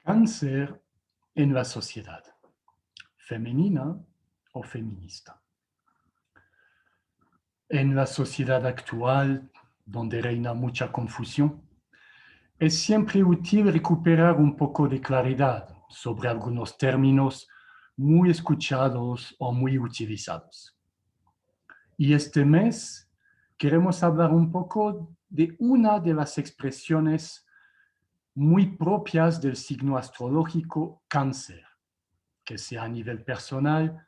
Cáncer en la sociedad, femenina o feminista. En la sociedad actual, donde reina mucha confusión, es siempre útil recuperar un poco de claridad sobre algunos términos muy escuchados o muy utilizados. Y este mes queremos hablar un poco de una de las expresiones muy propias del signo astrológico Cáncer, que sea a nivel personal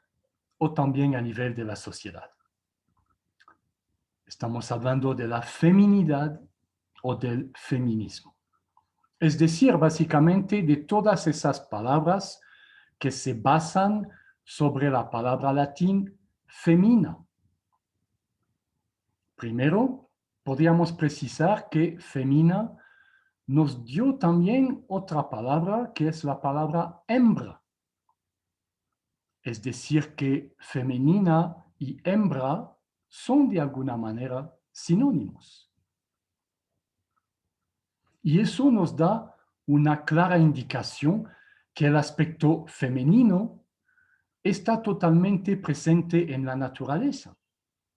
o también a nivel de la sociedad. Estamos hablando de la feminidad o del feminismo. Es decir, básicamente de todas esas palabras que se basan sobre la palabra latín femina. Primero, podríamos precisar que femina nos dio también otra palabra que es la palabra hembra. Es decir, que femenina y hembra son de alguna manera sinónimos. Y eso nos da una clara indicación que el aspecto femenino está totalmente presente en la naturaleza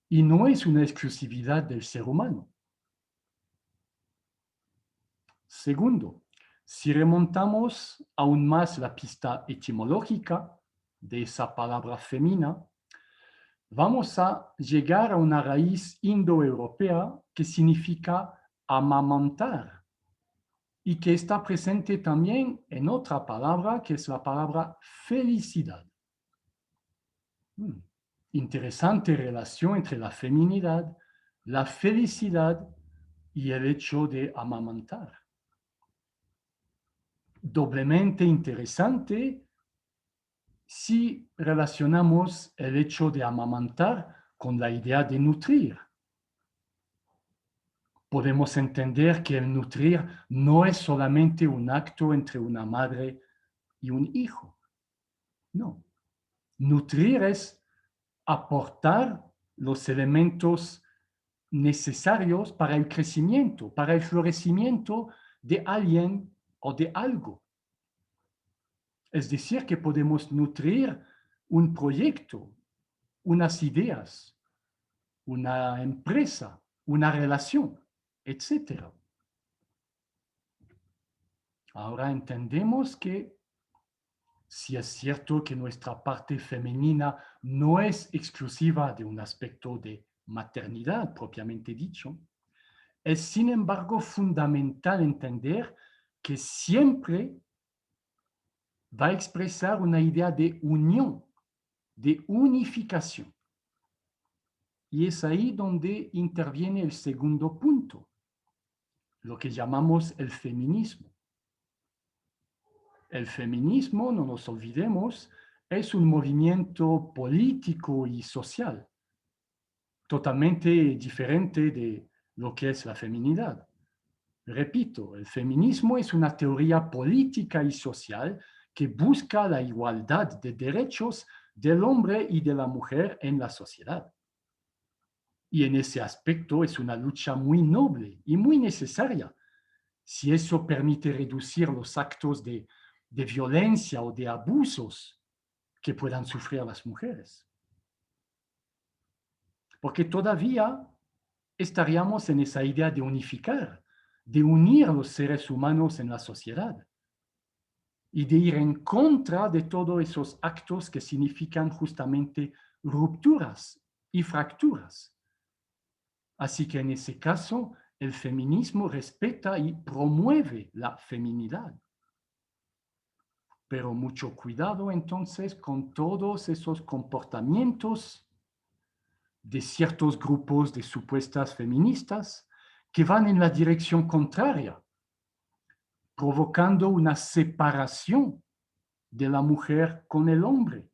y no es una exclusividad del ser humano. Segundo, si remontamos aún más la pista etimológica de esa palabra femina, vamos a llegar a una raíz indoeuropea que significa amamantar y que está presente también en otra palabra que es la palabra felicidad. Interesante relación entre la feminidad, la felicidad y el hecho de amamantar. Doblemente interesante si relacionamos el hecho de amamantar con la idea de nutrir. Podemos entender que el nutrir no es solamente un acto entre una madre y un hijo. No. Nutrir es aportar los elementos necesarios para el crecimiento, para el florecimiento de alguien o de algo. Es decir, que podemos nutrir un proyecto, unas ideas, una empresa, una relación, etc. Ahora entendemos que si es cierto que nuestra parte femenina no es exclusiva de un aspecto de maternidad propiamente dicho, es sin embargo fundamental entender que siempre va a expresar una idea de unión, de unificación. Y es ahí donde interviene el segundo punto, lo que llamamos el feminismo. El feminismo, no nos olvidemos, es un movimiento político y social, totalmente diferente de lo que es la feminidad. Repito, el feminismo es una teoría política y social que busca la igualdad de derechos del hombre y de la mujer en la sociedad. Y en ese aspecto es una lucha muy noble y muy necesaria, si eso permite reducir los actos de violencia o de abusos que puedan sufrir las mujeres. Porque todavía estaríamos en esa idea de unificar, de unir a los seres humanos en la sociedad y de ir en contra de todos esos actos que significan justamente rupturas y fracturas. Así que en ese caso, el feminismo respeta y promueve la feminidad. Pero mucho cuidado entonces con todos esos comportamientos de ciertos grupos de supuestas feministas que van en la dirección contraria, provocando una separación de la mujer con el hombre,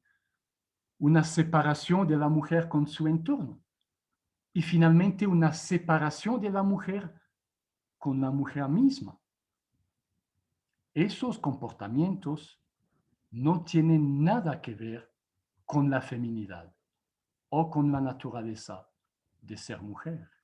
una separación de la mujer con su entorno y finalmente una separación de la mujer con la mujer misma. Esos comportamientos no tienen nada que ver con la feminidad o con la naturaleza de ser mujer.